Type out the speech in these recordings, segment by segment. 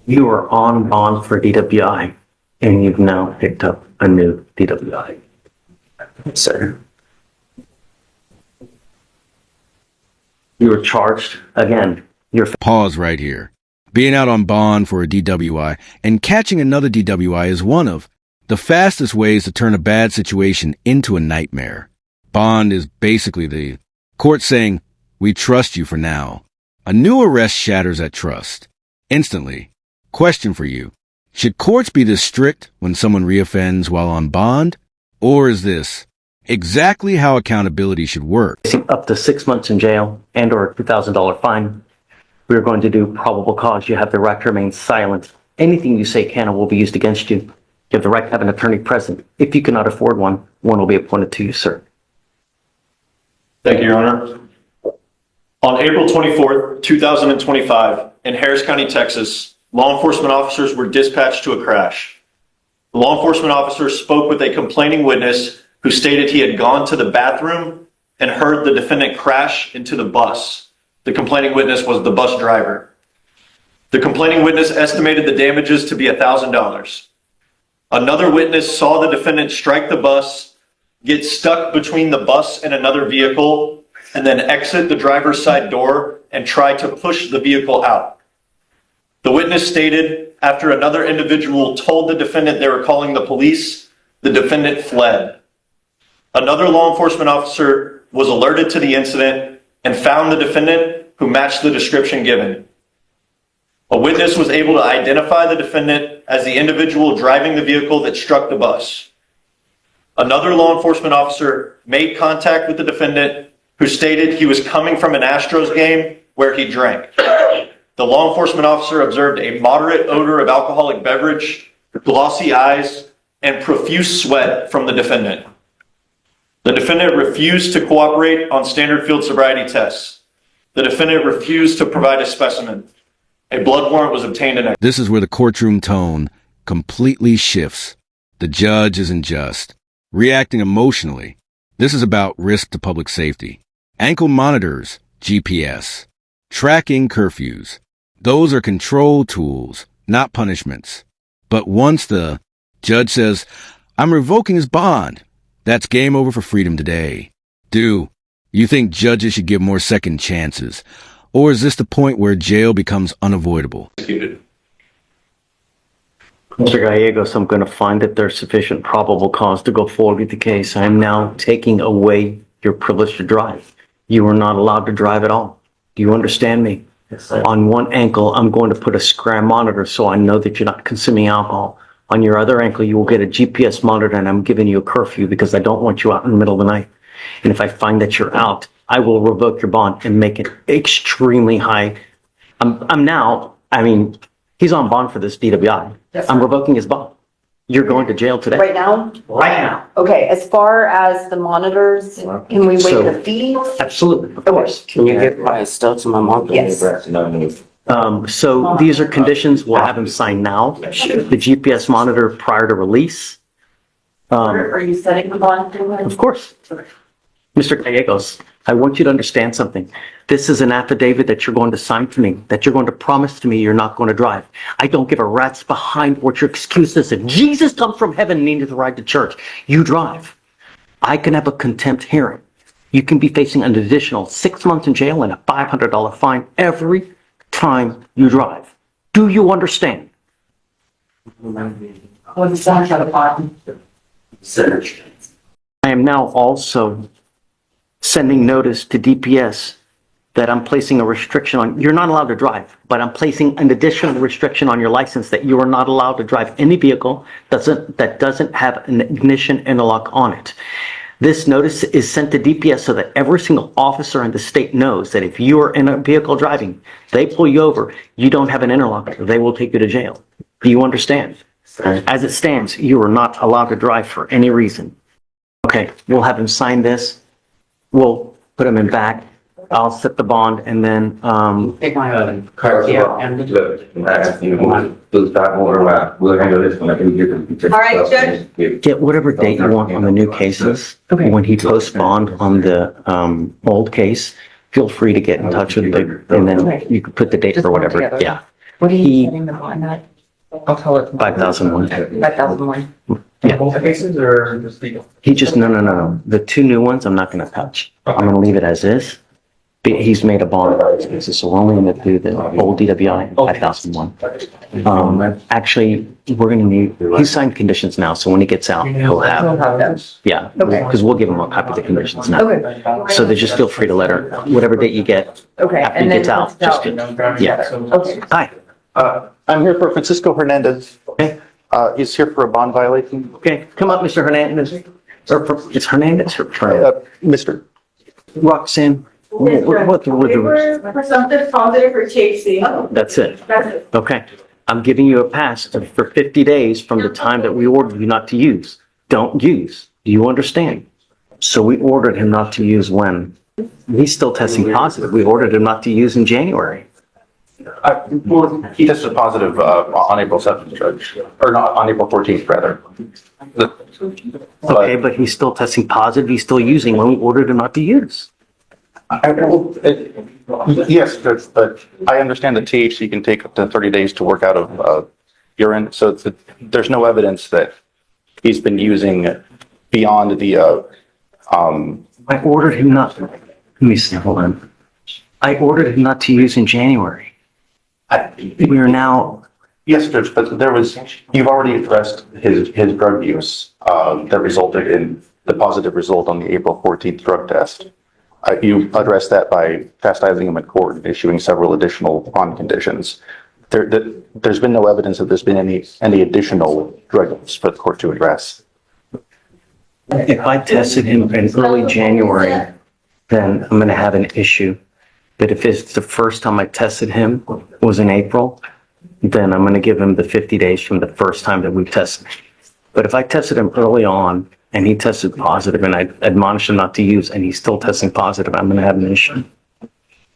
You are on bond for DWI, and you've now picked up a new DWI. Sir. You were charged again. Pause right here. Being out on bond for a DWI and catching another DWI is one of the fastest ways to turn a bad situation into a nightmare. Bond is basically the court saying, "We trust you for now." A new arrest shatters that trust. Instantly. Question for you. Should courts be this strict when someone reoffends while on bond? Or is this exactly how accountability should work? Up to 6 months in jail and or a $2,000 fine. We are going to do probable cause. You have the right to remain silent. Anything you say can or will be used against you. You have the right to have an attorney present. If you cannot afford one, one will be appointed to you, sir. Thank you, Your Honor. On April 24th, 2025, in Harris County, Texas, law enforcement officers were dispatched to a crash. The law enforcement officer spoke with a complaining witness who stated he had gone to the bathroom and heard the defendant crash into the bus. The complaining witness was the bus driver. The complaining witness estimated the damages to be $1,000. Another witness saw the defendant strike the bus, get stuck between the bus and another vehicle, and then exit the driver's side door and try to push the vehicle out. The witness stated after another individual told the defendant they were calling the police, the defendant fled. Another law enforcement officer was alerted to the incident and found the defendant, who matched the description given. A witness was able to identify the defendant as the individual driving the vehicle that struck the bus. Another law enforcement officer made contact with the defendant, who stated he was coming from an Astros game where he drank. The law enforcement officer observed a moderate odor of alcoholic beverage, glossy eyes, and profuse sweat from the defendant. The defendant refused to cooperate on standard field sobriety tests. The defendant refused to provide a specimen. A blood warrant was obtained in. This is where the courtroom tone completely shifts. The judge isn't just reacting emotionally. This is about risk to public safety. Ankle monitors, GPS, tracking curfews. Those are control tools, not punishments. But once the judge says, "I'm revoking his bond," that's game over for freedom today. Do you think judges should give more second chances? Or is this the point where jail becomes unavoidable? Mr. Gallegos, I'm going to find that there's sufficient probable cause to go forward with the case. I am now taking away your privilege to drive. You are not allowed to drive at all. Do you understand me? Yes, sir. On one ankle, I'm going to put a scram monitor so I know that you're not consuming alcohol. On your other ankle, you will get a GPS monitor, and I'm giving you a curfew because I don't want you out in the middle of the night. And if I find that you're out, I will revoke your bond and make it extremely high. He's on bond for this DWI. Yes, I'm revoking his bond. You're going to jail today. Right now? Right now. Okay, as far as the monitors, can we waive the fees? Absolutely. Of Okay. course. Can you get my stuff to my mom? Yes. So these are conditions. We'll have him sign now. The GPS monitor prior to release. Are you setting the bond to him? Of course. Mr. Gallegos, I want you to understand something. This is an affidavit that you're going to sign to me, that you're going to promise to me you're not going to drive. I don't give a rat's behind what your excuse is. If Jesus comes from heaven and needed to ride to church, you drive. I can have a contempt hearing. You can be facing an additional 6 months in jail and a $500 fine every time you drive. Do you understand? What's that for the bond? I am now also sending notice to DPS that I'm placing a restriction on, you're not allowed to drive, but I'm placing an additional restriction on your license that you are not allowed to drive any vehicle that doesn't have an ignition interlock on it. This notice is sent to DPS so that every single officer in the state knows that if you are in a vehicle driving, they pull you over, you don't have an interlock, they will take you to jail. Do you understand? As it stands, you are not allowed to drive for any reason. Okay, we'll have him sign this. We'll put him in back. I'll set the bond and then, Take my Carlos, yeah, and we'll handle this when I can get the. All right, Judge. get whatever date you want on the new cases. Okay. When he posts bond on the old case, feel free to get in touch with the, and then you can put the date Just for put it whatever. together. Yeah. What are He- you setting the bond at? I'll tell it. 5,001. 5,001. Yeah. Both cases or just legal? He just, no. The two new ones, I'm not gonna touch. I'm gonna leave it as is. He's made a bond, so we're only gonna do the old DWI, 5,001. Actually, we're gonna need, he signed conditions now, so when he gets out, he'll I'll have, have those. yeah, Okay. because we'll give him a copy of the conditions now. Okay. So they just feel free to let her, whatever date you get, Okay, after he and then gets out, once just it's get, yeah. Okay. Hi, I'm here for Francisco Hernandez. okay, He's here for a bond violation. okay, come up, Mr. Hernandez. It's Hernandez or Mr. Roxanne? What the We were presumptive positive for THC. That's it. That's it. Okay, I'm giving you a pass for 50 days from the time that we ordered you not to use. Don't use. Do you understand? So we ordered him not to use when? He's still testing positive. We ordered him not to use in January. Well, he tested positive on April 7th, Judge, or not, on April 14th, rather. Okay, but he's still testing positive. He's still using when we ordered him not to use. Yes, Judge, but I understand that THC can take up to 30 days to work out of urine, so there's no evidence that he's been using beyond the, I ordered him not, let me see, hold on. I ordered him not to use in January. We are now, Yes, Judge, but you've already addressed his drug use that resulted in the positive result on the April 14th drug test. You addressed that by chastising him in court and issuing several additional bond conditions. There's been no evidence that there's been any additional drug use for the court to address. if I tested him in early January, then I'm gonna have an issue. But if it's the first time I tested him was in April, then I'm gonna give him the 50 days from the first time that we tested. But if I tested him early on and he tested positive and I admonished him not to use and he's still testing positive, I'm gonna have an issue.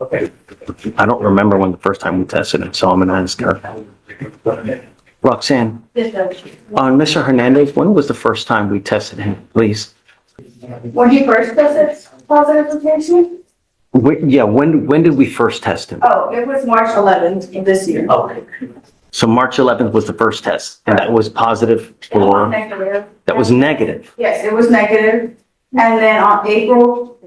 Okay. I don't remember when the first time we tested him, so I'm gonna ask her. Roxanne, on Mr. Hernandez, when was the first time we tested him, please? When he first tested positive for THC? Yeah, when did we first test him? Oh, it was March 11th of this year. So March 11th was the first test, and that was positive for, Negative. that was negative. Yes, it was negative. And then on April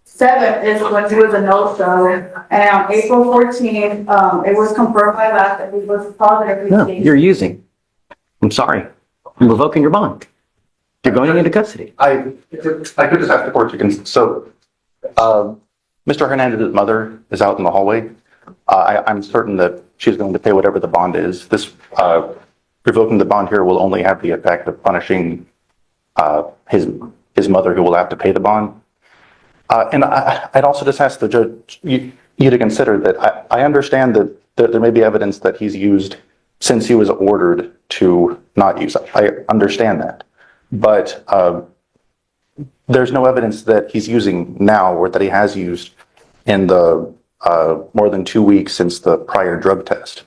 7th is when he was a no-show. And on April 14th, it was confirmed by lab that he was positive for No, THC. you're using. I'm sorry. I'm revoking your bond. You're going into custody. I could just ask the court to, Mr. Hernandez's mother is out in the hallway. I'm certain that she's going to pay whatever the bond is. This, revoking the bond here will only have the effect of punishing, his mother who will have to pay the bond. And I'd also just ask the judge, you to consider that I understand that there may be evidence that he's used since he was ordered to not use. I understand that. But, there's no evidence that he's using now or that he has used in the more than 2 weeks since the prior drug test.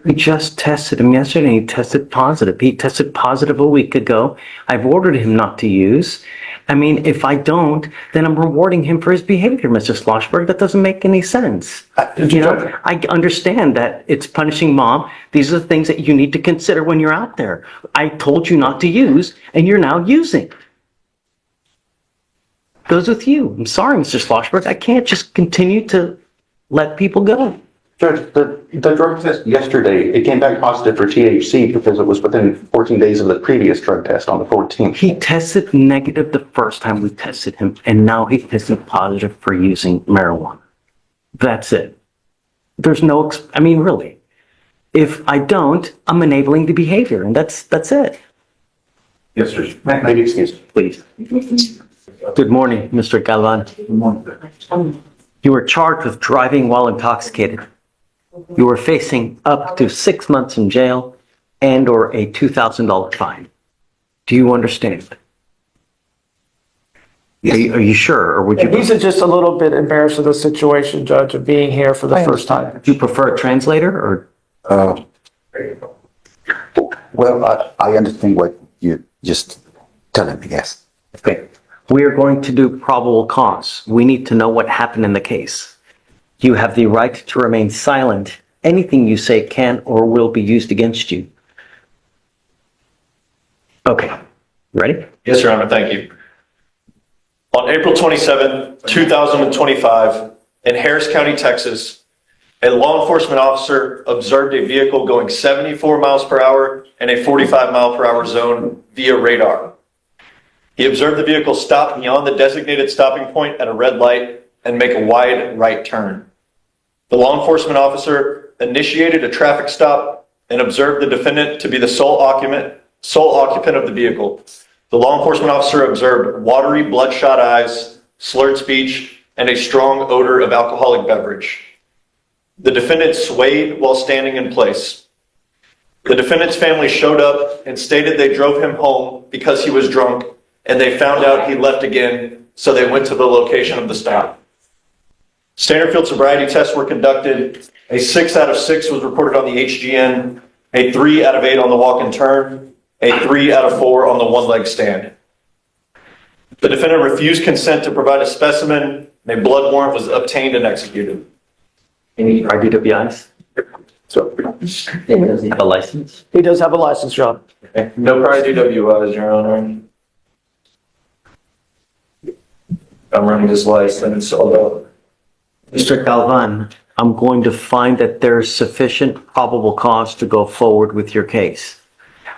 We just tested him yesterday. He tested positive. He tested positive a week ago. I've ordered him not to use. I mean, if I don't, then I'm rewarding him for his behavior, Mr. Schlossberg. That doesn't make any sense. You know, I understand that it's punishing mom. These are the things that you need to consider when you're out there. I told you not to use, and you're now using. Goes with you. I'm sorry, Mr. Schlossberg. I can't just continue to let people go. Judge, the drug test yesterday, it came back positive for THC because it was within 14 days of the previous drug test on the 14th. He tested negative the first time we tested him, and now he tested positive for using marijuana. That's it. There's no, I mean, really. If I don't, I'm enabling the behavior, and that's it. Yes, Judge. Maybe excuse me. Please. Good morning, Mr. Galvan. Good morning. You were charged with driving while intoxicated. You were facing up to 6 months in jail and or a $2,000 fine. Do you understand? Are you sure, or would you? He's just a little bit embarrassed of the situation, Judge, of being here for the first time. Would you prefer a translator or? Well, I understand what you just telling me, yes. Okay. We are going to do probable cause. We need to know what happened in the case. You have the right to remain silent anything you say can or will be used against you. Okay, ready? Yes, Your Honor, thank you. On April 27, 2025, in Harris County, Texas, a law enforcement officer observed a vehicle going 74 miles per hour in a 45 mile per hour zone via radar. He observed the vehicle stop beyond the designated stopping point at a red light and make a wide right turn. The law enforcement officer initiated a traffic stop and observed the defendant to be the sole occupant of the vehicle. The law enforcement officer observed watery, bloodshot eyes, slurred speech, and a strong odor of alcoholic beverage. The defendant swayed while standing in place. The defendant's family showed up and stated they drove him home because he was drunk, and they found out he left again, so they went to the location of the stop. Standard field sobriety tests were conducted. A 6 out of 6 was reported on the HGN, a 3 out of 8 on the walk and turn, a 3 out of 4 on the one-leg stand. The defendant refused consent to provide a specimen, and a blood warrant was obtained and executed. Any RDWIs? So, Does he have a license? he does have a license, Your Honor. Okay. No prior DWIs, Your Honor. I'm running this license, although. Mr. Galvan, I'm going to find that there's sufficient probable cause to go forward with your case.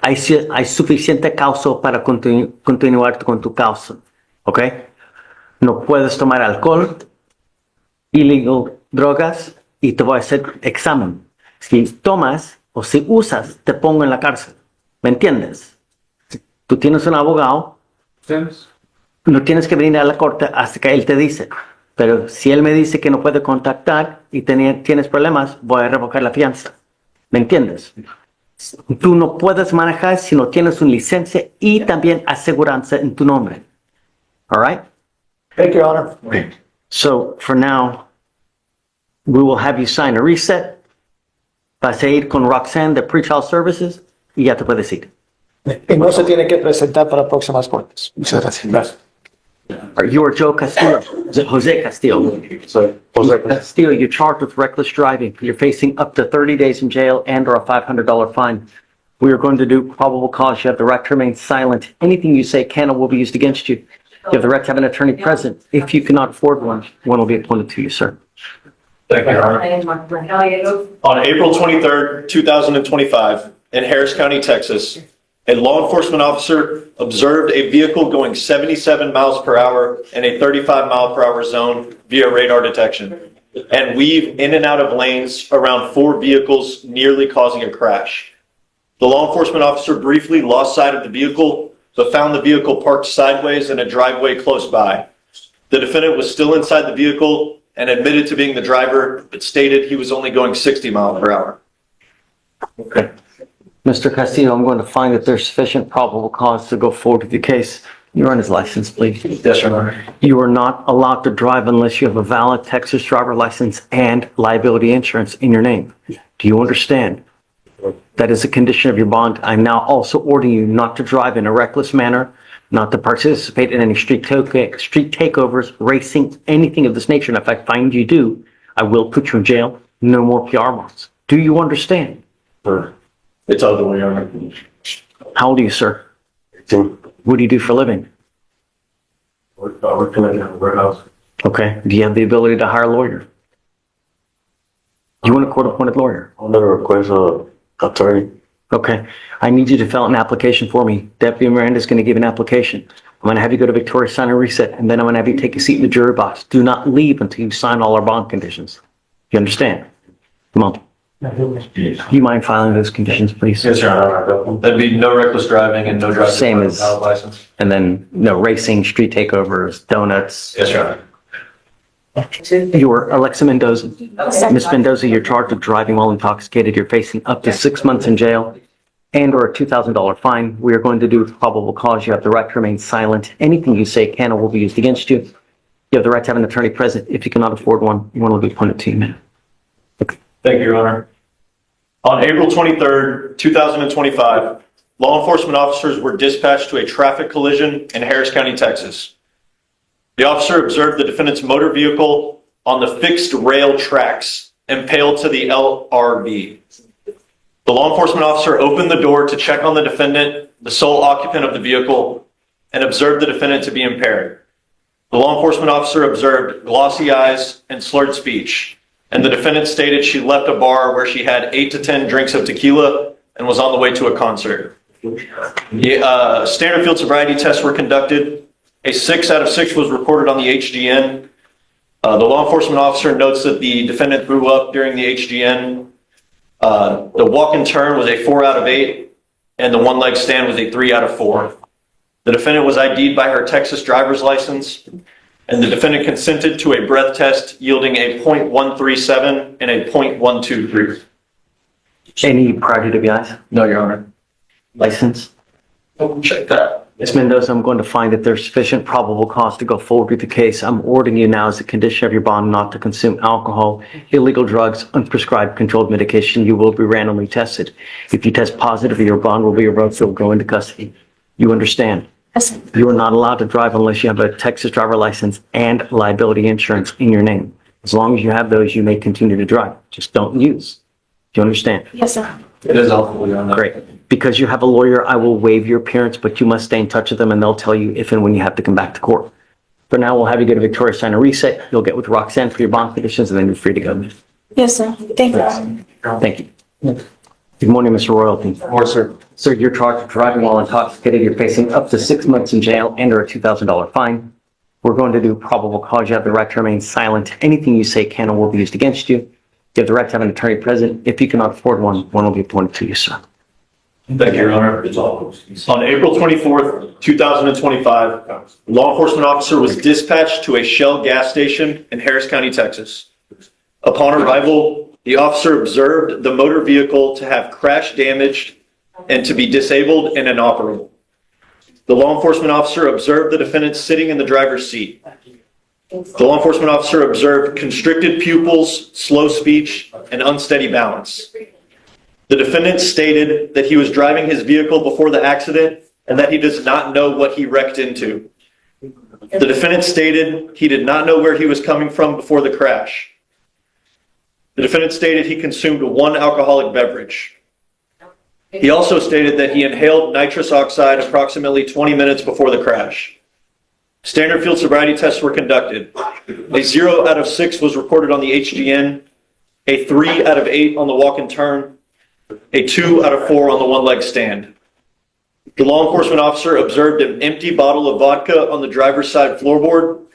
Hay suficiente causa para continuar con tu causa, ¿ok? No puedes tomar alcohol, illegal drogas, y te voy a hacer examen. Si tomas o si usas, te pongo en la cárcel. ¿Me entiendes? Tú tienes un abogado, no tienes que venir a la corte hasta que él te dice. Pero si él me dice que no puede contactar y tienes problemas, voy a revocar la fianza. ¿Me entiendes? Tú no puedes manejar si no tienes una licencia y también aseguranza en tu nombre. All right? Thank you, Your Honor. So, for now, we will have you sign a reset. Vas a ir con Roxanne de Pretrial Services y ya te puedes ir. Y no se tiene que presentar para próximas cortes. Muchas gracias. You are Joe Castillo. Jose Castillo. Castillo, you're charged with reckless driving. You're facing up to 30 days in jail and or a $500 fine. We are going to do probable cause. You have the right to remain silent. Anything you say can or will be used against you. You have the right to have an attorney present. If you cannot afford one will be appointed to you, sir. Thank you, Your Honor. On April 23rd, 2025, in Harris County, Texas, a law enforcement officer observed a vehicle going 77 miles per hour in a 35 mile per hour zone via radar detection and weave in and out of lanes around 4 vehicles, nearly causing a crash. The law enforcement officer briefly lost sight of the vehicle, but found the vehicle parked sideways in a driveway close by. The defendant was still inside the vehicle and admitted to being the driver, but stated he was only going 60 miles per hour. Okay. Mr. Castillo, I'm going to find that there's sufficient probable cause to go forward with the case. You run his license, please. Yes, Your Honor. You are not allowed to drive unless you have a valid Texas driver license and liability insurance in your name. Do you understand? That is a condition of your bond. I'm now also ordering you not to drive in a reckless manner, not to participate in any street takeovers, racing, anything of this nature. And if I find you do, I will put you in jail. No more PR bonds. Do you understand? Sure. It's other way, Your Honor. How old are you, sir? 18. What do you do for a living? Working in a warehouse. Okay. Do you have the ability to hire a lawyer? You want a court-appointed lawyer? I'm gonna request a attorney. Okay. I need you to fill out an application for me. Deputy Miranda is going to give an application. I'm going to have you go to Victoria, sign a reset, and then I'm going to have you take a seat in the jury box. Do not leave until you sign all our bond conditions. You understand? Come on. Do you mind filing those conditions, please? Yes, Your Honor. That'd be no reckless driving and no driving. Same as- without a license. And then, no racing, street takeovers, donuts. Yes, Your Honor. You are Alexa Mendoza. Ms. Mendoza, you're charged with driving while intoxicated. You're facing up to 6 months in jail and or a $2,000 fine. We are going to do probable cause. You have the right to remain silent. Anything you say can or will be used against you. You have the right to have an attorney present. If you cannot afford one will be appointed to you, ma'am. Thank you, Your Honor. On April 23rd, 2025, law enforcement officers were dispatched to a traffic collision in Harris County, Texas. The officer observed the defendant's motor vehicle on the fixed rail tracks impaled to the LRV. The law enforcement officer opened the door to check on the defendant, the sole occupant of the vehicle, and observed the defendant to be impaired. The law enforcement officer observed glossy eyes and slurred speech, and the defendant stated she left a bar where she had 8 to 10 drinks of tequila and was on the way to a concert. Standard field sobriety tests were conducted. A 6 out of 6 was reported on the HGN. The law enforcement officer notes that the defendant threw up during the HGN. The walk and turn was a 4 out of 8, and the one leg stand was a 3 out of 4. The defendant was ID'd by her Texas driver's license, and the defendant consented to a breath test yielding a .137 and a .123. Any prior DWIs? No, Your Honor. License? Check that. Ms. Mendoza, I'm going to find that there's sufficient probable cause to go forward with the case. I'm ordering you now as a condition of your bond not to consume alcohol, illegal drugs, unprescribed controlled medication. You will be randomly tested. If you test positive, your bond will be revoked. You'll go into custody. You understand? Yes. You are not allowed to drive unless you have a Texas driver license and liability insurance in your name. As long as you have those, you may continue to drive. Just don't use. Do you understand? Yes, sir. It is alcohol, Your Honor. Great. Because you have a lawyer, I will waive your appearance, but you must stay in touch with them and they'll tell you if and when you have to come back to court. For now, we'll have you go to Victoria, sign a reset. You'll get with Roxanne for your bond conditions and then you're free to go. Yes, sir. Thank you. Thank you. Good morning, Mr. Royalty. Or, sir. Sir, you're charged with driving while intoxicated. You're facing up to 6 months in jail and or a $2,000 fine. We're going to do probable cause. You have the right to remain silent. Anything you say can or will be used against you. You have the right to have an attorney present. If you cannot afford one will be appointed to you, sir. Thank you, Your Honor. On April 24th, 2025, a law enforcement officer was dispatched to a Shell gas station in Harris County, Texas. Upon arrival, the officer observed the motor vehicle to have crash damaged and to be disabled and inoperable. The law enforcement officer observed the defendant sitting in the driver's seat. The law enforcement officer observed constricted pupils, slow speech, and unsteady balance. The defendant stated that he was driving his vehicle before the accident and that he does not know what he wrecked into. The defendant stated he did not know where he was coming from before the crash. The defendant stated he consumed 1 alcoholic beverage. He also stated that he inhaled nitrous oxide approximately 20 minutes before the crash. Standard field sobriety tests were conducted. A 0 out of 6 was recorded on the HGN, a 3 out of 8 on the walk and turn, a 2 out of 4 on the one leg stand. The law enforcement officer observed an empty bottle of vodka on the driver's side floorboard,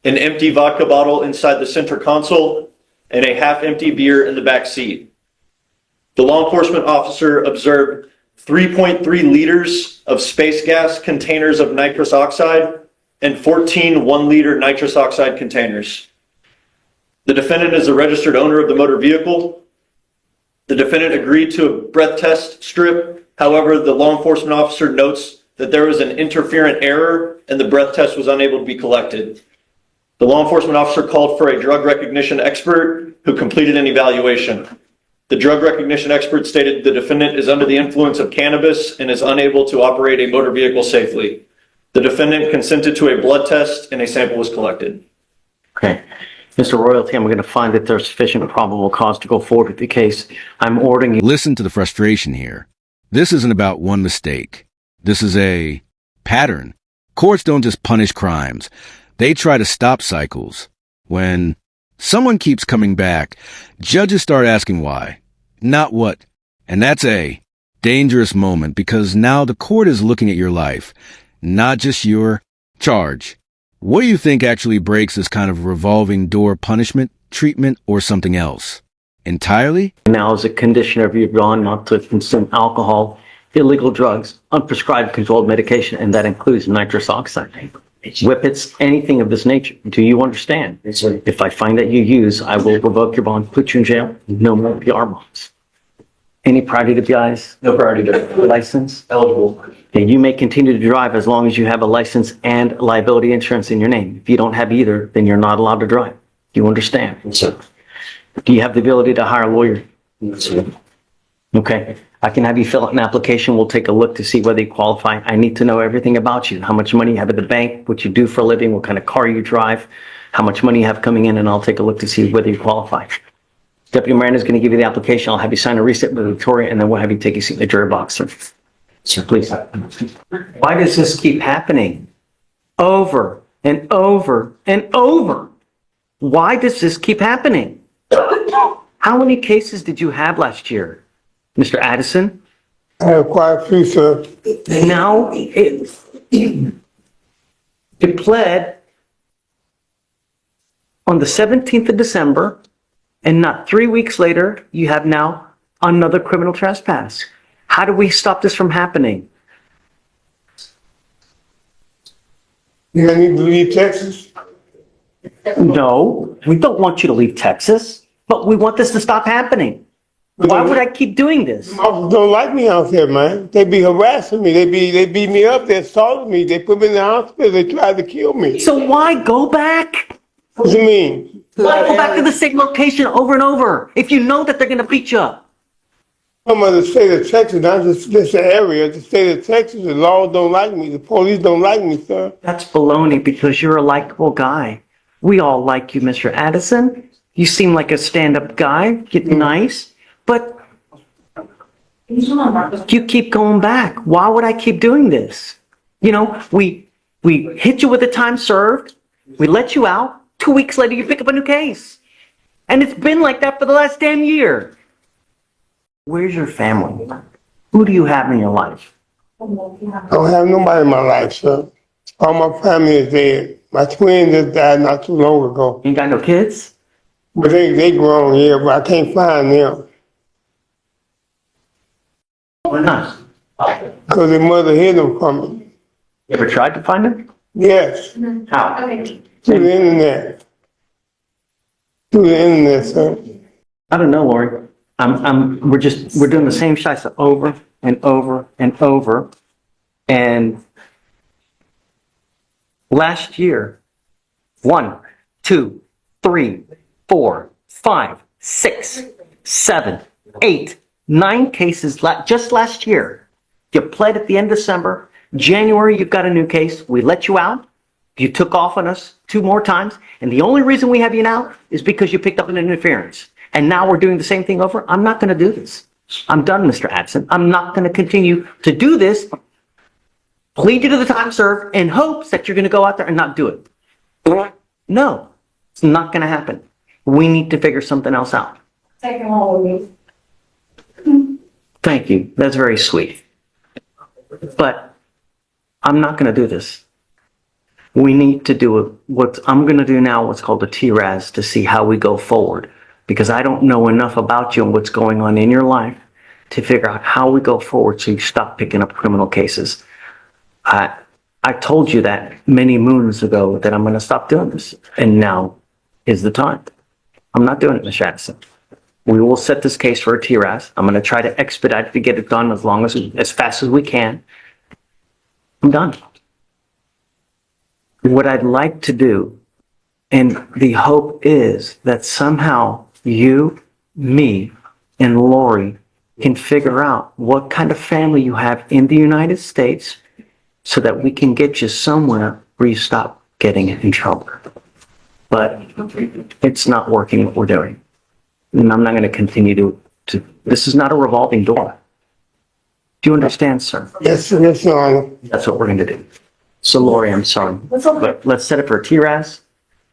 an empty vodka bottle inside the center console, and a half-empty beer in the back seat. The law enforcement officer observed 3.3 liters of space gas containers of nitrous oxide and 14 1-liter nitrous oxide containers. The defendant is the registered owner of the motor vehicle. The defendant agreed to a breath test strip. However, the law enforcement officer notes that there was an interferent error and the breath test was unable to be collected. The law enforcement officer called for a drug recognition expert who completed an evaluation. The drug recognition expert stated the defendant is under the influence of cannabis and is unable to operate a motor vehicle safely. The defendant consented to a blood test and a sample was collected. Okay. Mr. Royalty, I'm going to find that there's sufficient probable cause to go forward with the case. I'm ordering you. Listen to the frustration here. This isn't about one mistake. This is a pattern. Courts don't just punish crimes. They try to stop cycles. When someone keeps coming back, judges start asking why, not what. And that's a dangerous moment because now the court is looking at your life, not just your charge. What do you think actually breaks this kind of revolving door punishment, treatment, or something else? Entirely? Now, as a condition of your bond not to consume alcohol, illegal drugs, unprescribed controlled medication, and that includes nitrous oxide, whippets, anything of this nature. Do you understand? If I find that you use, I will revoke your bond, put you in jail, no more PR bonds. Any priority to PIs? No priority to License? eligible. Okay, you may continue to drive as long as you have a license and liability insurance in your name. If you don't have either, then you're not allowed to drive. Do you understand? Yes, sir. Do you have the ability to hire a lawyer? Yes, sir. Okay. I can have you fill out an application. We'll take a look to see whether you qualify. I need to know everything about you. How much money you have at the bank, what you do for a living, what kind of car you drive, how much money you have coming in, and I'll take a look to see whether you qualify. Deputy Miranda's going to give you the application. I'll have you sign a receipt with Victoria, and then we'll have you take your seat in the jury box, sir. Sir, please. Why does this keep happening? Over and over and over. Why does this keep happening? How many cases did you have last year, Mr. Addison? I have quite a few, sir. Now, it pled on the 17th of December, and not 3 weeks later, you have now another criminal trespass. How do we stop this from happening? You gonna need to leave Texas? No, we don't want you to leave Texas, but we want this to stop happening. Why would I keep doing this? Officers don't like me out there, man. They be harassing me. They beat me up. They assaulted me. They put me in the hospital. They tried to kill me. So why go back? What do you mean? Why go back to the same location over and over if you know that they're going to beat you up? I'm of the state of Texas, not just the area. The state of Texas, the laws don't like me. The police don't like me, sir. That's baloney because you're a likable guy. We all like you, Mr. Addison. You seem like a stand-up guy. You're nice, but you keep going back. Why would I keep doing this? You know, we hit you with the time served. We let you out. 2 weeks later, you pick up a new case. And it's been like that for the last damn year. Where's your family? Who do you have in your life? I don't have nobody in my life, sir. All my family is dead. My twin just died not too long ago. You ain't got no kids? But they grown, yeah, but I can't find them. Why not? Because their mother hid them from me. You ever tried to find them? Yes, How? through the internet. Through the internet, sir. I don't know, Lori. We're doing the same shots over and over and over. And last year, 1, 2, 3, 4, 5, 6, 7, 8, 9 cases just last year. You pled at the end of December. January, you've got a new case. We let you out. You took off on us 2 more times. And the only reason we have you now is because you picked up an interference. And now we're doing the same thing over. I'm not going to do this. I'm done, Mr. Addison. I'm not going to continue to do this. Plead you to the time served in hopes that you're going to go out there and not do it. No, it's not going to happen. We need to figure something else out. Take him home with me. Thank you. That's very sweet. But I'm not going to do this. We need to do what I'm going to do now, what's called a TRAS, to see how we go forward. Because I don't know enough about you and what's going on in your life to figure out how we go forward so you stop picking up criminal cases. I told you that many moons ago that I'm going to stop doing this. And now is the time. I'm not doing it, Mr. Addison. We will set this case for a TRAS. I'm going to try to expedite it to get it done as fast as we can. I'm done. What I'd like to do, and the hope is that somehow you, me, and Lori can figure out what kind of family you have in the United States so that we can get you somewhere where you stop getting in trouble. But it's not working what we're doing. And I'm not going to continue to, this is not a revolving door. Do you understand, sir? Yes, yes, Your Honor. That's what we're going to do. So Lori, I'm sorry, but let's set it for a TRAS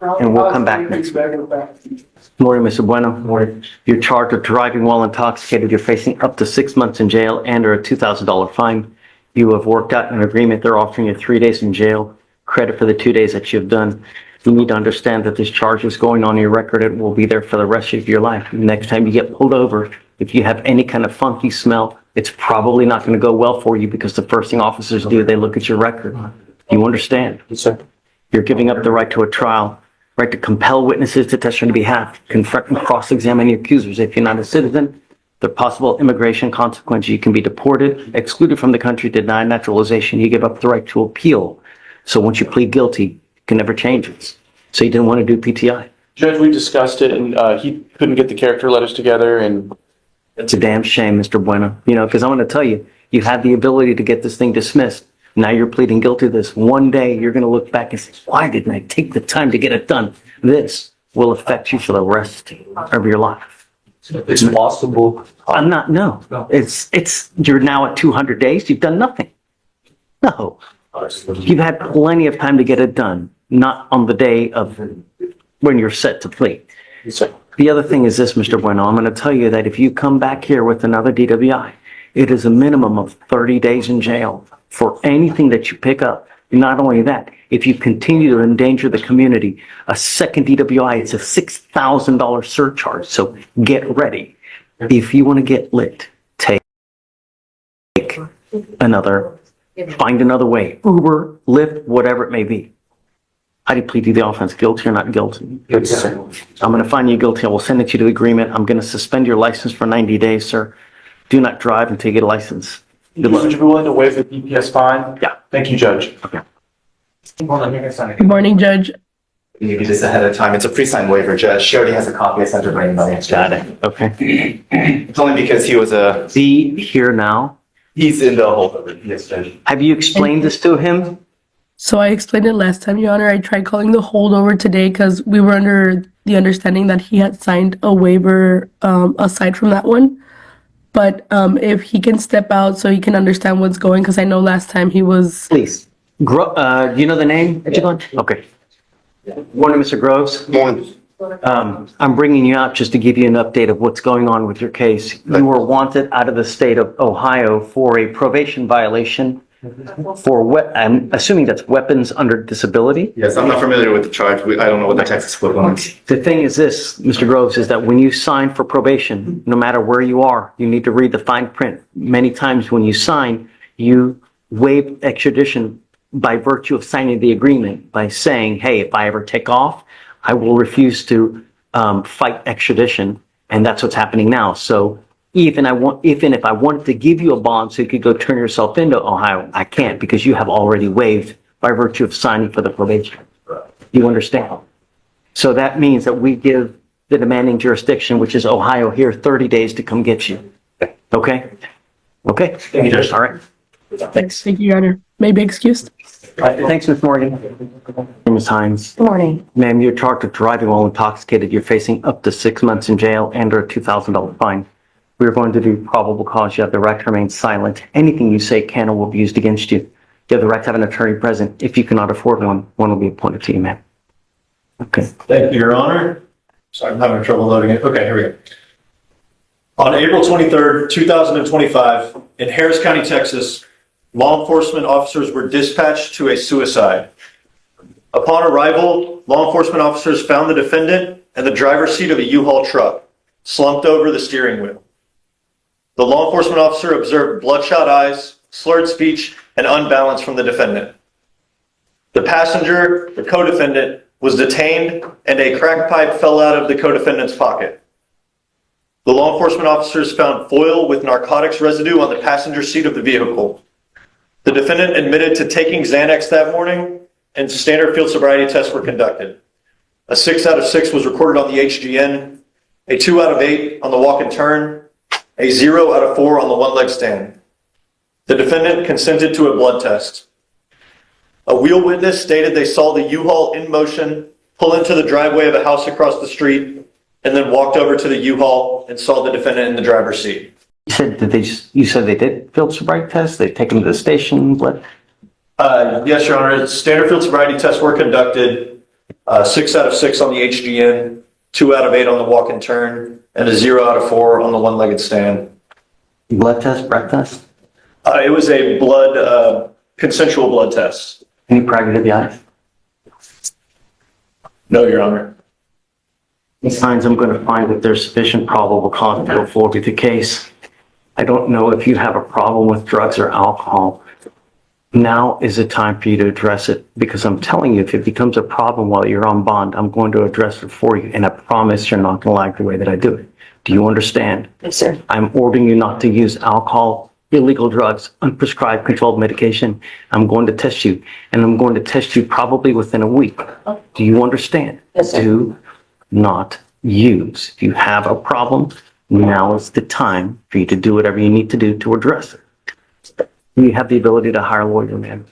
and we'll come back next week. Lori, Mr. Bueno, you're charged with driving while intoxicated. You're facing up to 6 months in jail and or a $2,000 fine. You have worked out an agreement. They're offering you 3 days in jail, credit for the 2 days that you've done. You need to understand that this charge is going on your record. It will be there for the rest of your life. Next time you get pulled over, if you have any kind of funky smell, it's probably not going to go well for you because the first thing officers do, they look at your record. You understand? Yes, sir. You're giving up the right to a trial, right to compel witnesses to testify on your behalf, confront and cross-examine your accusers. If you're not a citizen, the possible immigration consequences, you can be deported, excluded from the country, denied naturalization. You give up the right to appeal. So once you plead guilty, you can never change it. So you didn't want to do PTI. Judge, we discussed it and he couldn't get the character letters together and It's a damn shame, Mr. Bueno, because I'm going to tell you, you had the ability to get this thing dismissed. Now you're pleading guilty to this. One day you're going to look back and say, why didn't I take the time to get it done? This will affect you for the rest of your life. It's possible. I'm not, no. You're now at 200 days. You've done nothing. No. You've had plenty of time to get it done, not on the day of when you're set to plead. The other thing is this, Mr. Bueno, I'm going to tell you that if you come back here with another DWI, it is a minimum of 30 days in jail for anything that you pick up. Not only that, if you continue to endanger the community, a second DWI, it's a $6,000 surcharge. So get ready. If you want to get lit, take find another way. Uber, Lyft, whatever it may be. How do you plead to the offense? Guilty or not guilty? Good, sir. I'm going to find you guilty. I will send it to you to the agreement. I'm going to suspend your license for 90 days, sir. Do not drive until you get a license. Good luck. Would you be willing to waive the DPS fine? Yeah. Thank you, Judge. Okay. Good morning, Judge. You need this ahead of time. It's a pre-signed waiver, Judge. She already has a copy. I sent her by email yesterday. Got it. Okay. It's only because he was Is he here now? he's in the holdover. Yes, Judge. Have you explained this to him? So I explained it last time, Your Honor. I tried calling the holdover today because we were under the understanding that he had signed a waiver aside from that one. But if he can step out so he can understand what's going, because I know last time he was... Please. Do you know the name? Okay. Morning, Mr. Groves. Morning. I'm bringing you out just to give you an update of what's going on with your case. You were wanted out of the state of Ohio for a probation violation for I'm assuming that's weapons under disability. Yes, I'm not familiar with the charge. I don't know what the Texas equivalent is. The thing is this, Mr. Groves, is that when you sign for probation, no matter where you are, you need to read the fine print. Many times when you sign, you waive extradition by virtue of signing the agreement by saying, hey, if I ever take off, I will refuse to fight extradition. And that's what's happening now. So even if I wanted to give you a bond so you could go turn yourself into Ohio, I can't because you have already waived by virtue of signing for the probation. You understand? So that means that we give the demanding jurisdiction, which is Ohio here, 30 days to come get you. Okay? Okay? Thank you, Judge. All right. Thanks. Thank you, Your Honor. May be excused. Thanks, Ms. Morgan. Ms. Hines. Good morning. Ma'am, you're charged with driving while intoxicated. You're facing up to 6 months in jail and or a $2,000 fine. We're going to do probable cause. You have the right to remain silent. Anything you say can or will be used against you. You have the right to have an attorney present. If you cannot afford one, one will be appointed to you, ma'am. Okay. Thank you, Your Honor. Sorry, I'm having trouble loading it. Okay, here we go. On April 23rd, 2025, in Harris County, Texas, law enforcement officers were dispatched to a suicide. Upon arrival, law enforcement officers found the defendant in the driver's seat of a U-Haul truck, slumped over the steering wheel. The law enforcement officer observed bloodshot eyes, slurred speech, and unbalance from the defendant. The passenger, the co-defendant, was detained and a crack pipe fell out of the co-defendant's pocket. The law enforcement officers found foil with narcotics residue on the passenger seat of the vehicle. The defendant admitted to taking Xanax that morning, and standard field sobriety tests were conducted. A 6 out of 6 was recorded on the HGN, a 2 out of 8 on the walk and turn, a 0 out of 4 on the one-leg stand. The defendant consented to a blood test. A wheel witness stated they saw the U-Haul in motion, pull into the driveway of a house across the street, and then walked over to the U-Haul and saw the defendant in the driver's seat. You said they did field sobriety tests? They take them to the station? What? Yes, Your Honor. Standard field sobriety tests were conducted. 6 out of 6 on the HGN, 2 out of 8 on the walk and turn, and a 0 out of 4 on the one-legged stand. Blood test, breath test? It was a consensual blood test. Any private of the eyes? No, Your Honor. Signs I'm going to find that there's sufficient probable cause to go forward with the case. I don't know if you have a problem with drugs or alcohol. Now is the time for you to address it because I'm telling you, if it becomes a problem while you're on bond, I'm going to address it for you. And I promise you're not going to like the way that I do it. Do you understand? Yes, sir. I'm ordering you not to use alcohol, illegal drugs, unprescribed controlled medication. I'm going to test you, and I'm going to test you probably within a week. Do you understand? Yes, sir. Do not use. If you have a problem, now is the time for you to do whatever you need to do to address it. You have the ability to hire a lawyer, ma'am.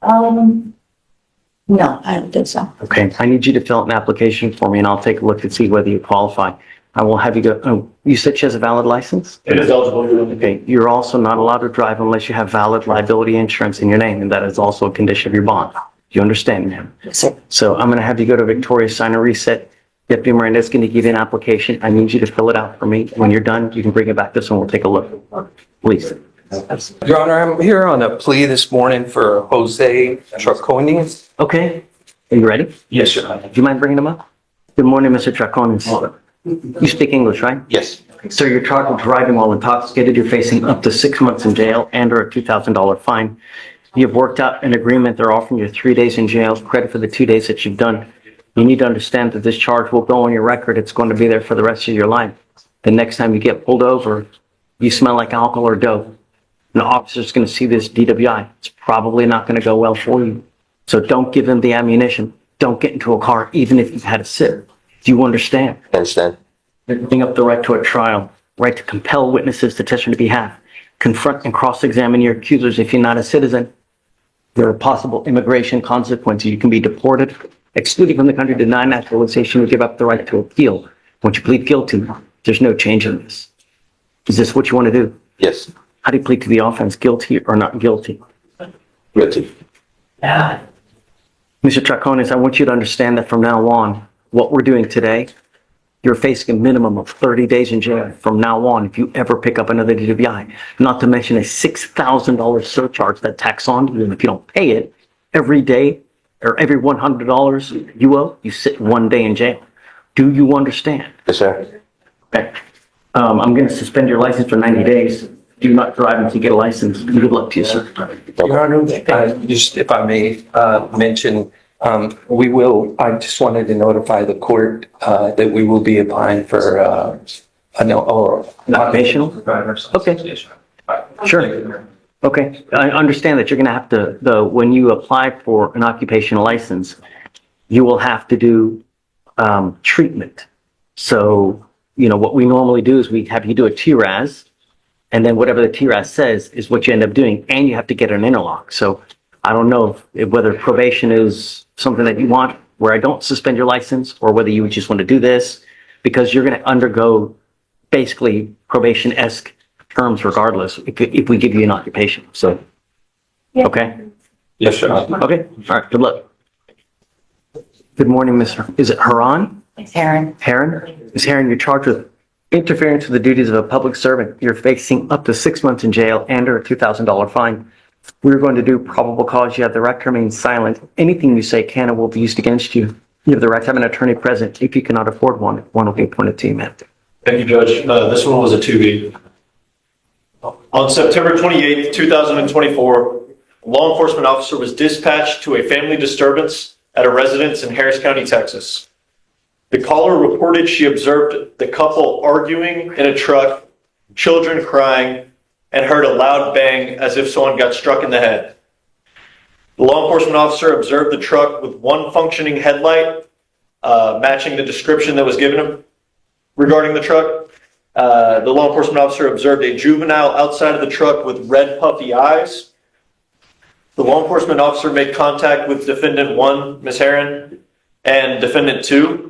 No, I don't think so. Okay, I need you to fill out an application for me, and I'll take a look to see whether you qualify. I will have you go, oh, you said she has a valid license? It is eligible. Okay, you're also not allowed to drive unless you have valid liability insurance in your name, and that is also a condition of your bond. Do you understand, ma'am? Sir. So I'm gonna have you go to Victoria, sign a reset. Deputy Miranda is gonna give you an application. I need you to fill it out for me. When you're done, you can bring it back to us and we'll take a look. Please. Your Honor, I'm here on a plea this morning for Jose Traconis. Okay, are you ready? Yes, Your Honor. Do you mind bringing him up? Good morning, Mr. Traconis. You speak English, right? Yes. Sir, you're charged with driving while intoxicated. You're facing up to 6 months in jail and or a $2,000 fine. You've worked out an agreement. They're offering you 3 days in jail, credit for the 2 days that you've done. You need to understand that this charge will go on your record. It's going to be there for the rest of your life. The next time you get pulled over, you smell like alcohol or dope. An officer's going to see this DWI. It's probably not going to go well for you. So don't give him the ammunition. Don't get into a car, even if you've had a sip. Do you understand? I understand. Bring up the right to a trial, right to compel witnesses to testify on your behalf, confront and cross-examine your accusers. If you're not a citizen, there are possible immigration consequences. You can be deported, excluded from the country, denied naturalization, or give up the right to appeal. Once you plead guilty, there's no change in this. Is this what you want to do? Yes. How do you plead to the offense, guilty or not guilty? Guilty. Yeah. Mr. Traconis, I want you to understand that from now on, what we're doing today, you're facing a minimum of 30 days in jail from now on if you ever pick up another DWI. Not to mention a $6,000 surcharge that tacks on to you. And if you don't pay it, every day or every $100 you owe, you sit 1 day in jail. Do you understand? Yes, sir. Okay. I'm going to suspend your license for 90 days. Do not drive until you get a license. Good luck to you, sir. Your Honor, just if I may mention, I just wanted to notify the court that we will be applying for Occupational? Okay. Sure. Okay. I understand that you're going to have to, though, when you apply for an occupational license, you will have to do treatment. So, what we normally do is we have you do a TRAS, and then whatever the TRAS says is what you end up doing, and you have to get an interlock. So I don't know whether probation is something that you want, where I don't suspend your license, or whether you would just want to do this, because you're going to undergo basically probation-esque terms regardless if we give you an occupation. So, okay? Yes, sir. Okay, all right, good luck. Good morning, Mr. Is it Haran? It's Aaron. Heron? Ms. Heron, you're charged with interference with the duties of a public servant. You're facing up to 6 months in jail and or a $2,000 fine. We're going to do probable cause. You have the right to remain silent. Anything you say can and will be used against you. You have the right to have an attorney present. If you cannot afford one will be appointed to you, ma'am. Thank you, Judge. This one was a 2B. On September 28th, 2024, a law enforcement officer was dispatched to a family disturbance at a residence in Harris County, Texas. The caller reported she observed the couple arguing in a truck, children crying, and heard a loud bang as if someone got struck in the head. The law enforcement officer observed the truck with one functioning headlight, matching the description that was given him regarding the truck. The law enforcement officer observed a juvenile outside of the truck with red puffy eyes. The law enforcement officer made contact with defendant 1, Ms. Heron, and defendant 2.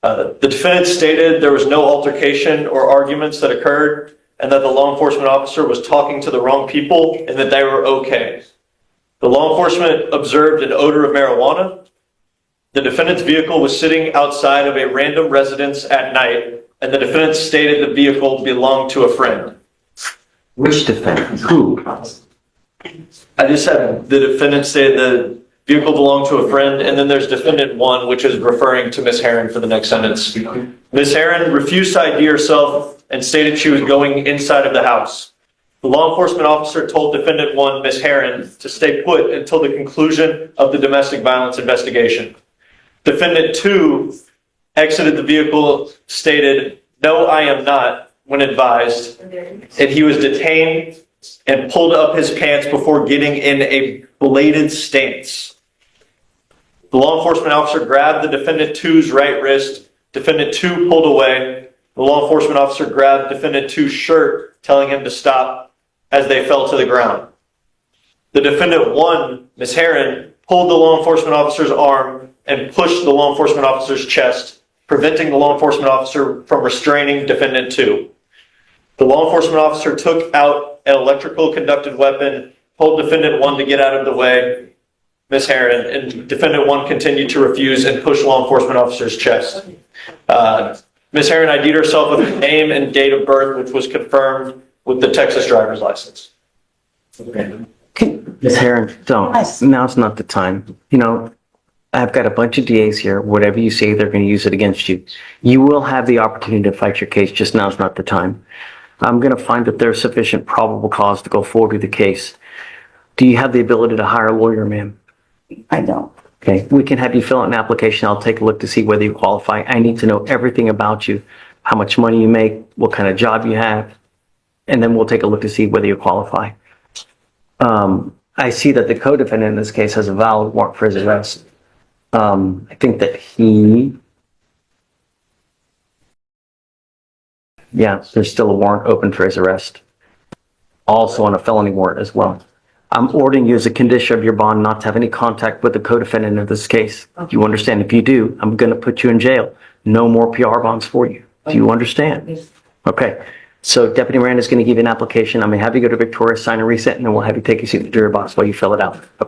The defendant stated there was no altercation or arguments that occurred, and that the law enforcement officer was talking to the wrong people and that they were okay. The law enforcement observed an odor of marijuana. The defendant's vehicle was sitting outside of a random residence at night, and the defendant stated the vehicle belonged to a friend. Which defendant? Who? I just said the defendant stated the vehicle belonged to a friend, and then there's defendant 1, which is referring to Ms. Heron for the next sentence. Ms. Heron refused to ID herself and stated she was going inside of the house. The law enforcement officer told defendant 1, Ms. Heron, to stay put until the conclusion of the domestic violence investigation. Defendant 2 exited the vehicle, stated, "No, I am not," when advised, and he was detained and pulled up his pants before getting in a bladed stance. The law enforcement officer grabbed the defendant 2's right wrist. Defendant 2 pulled away. The law enforcement officer grabbed defendant 2's shirt, telling him to stop as they fell to the ground. The defendant 1, Ms. Heron, pulled the law enforcement officer's arm and pushed the law enforcement officer's chest preventing the law enforcement officer from restraining defendant 2. The law enforcement officer took out an electrical conducted weapon, told defendant 1 to get out of the way, Ms. Heron, and defendant 1 continued to refuse and push law enforcement officer's chest. Ms. Heron ID'd herself with her name and date of birth, which was confirmed with the Texas driver's license. Ms. Heron, don't. Now's not the time. You know, I've got a bunch of DAs here. Whatever you say, they're going to use it against you. You will have the opportunity to fight your case, just now's not the time. I'm going to find that there's sufficient probable cause to go forward with the case. Do you have the ability to hire a lawyer, ma'am? I don't. Okay, we can have you fill out an application. I'll take a look to see whether you qualify. I need to know everything about you, how much money you make, what kind of job you have, and then we'll take a look to see whether you qualify. I see that the co-defendant in this case has a valid warrant for his arrest. I think that there's still a warrant open for his arrest. Also on a felony warrant as well. I'm ordering you as a condition of your bond not to have any contact with the co-defendant of this case. Do you understand? If you do, I'm going to put you in jail. No more PR bonds for you. Do you understand? Okay. So Deputy Miranda is going to give you an application. I'm going to have you go to Victoria, sign and reset, and then we'll have you take your seat in the jury box while you fill it out.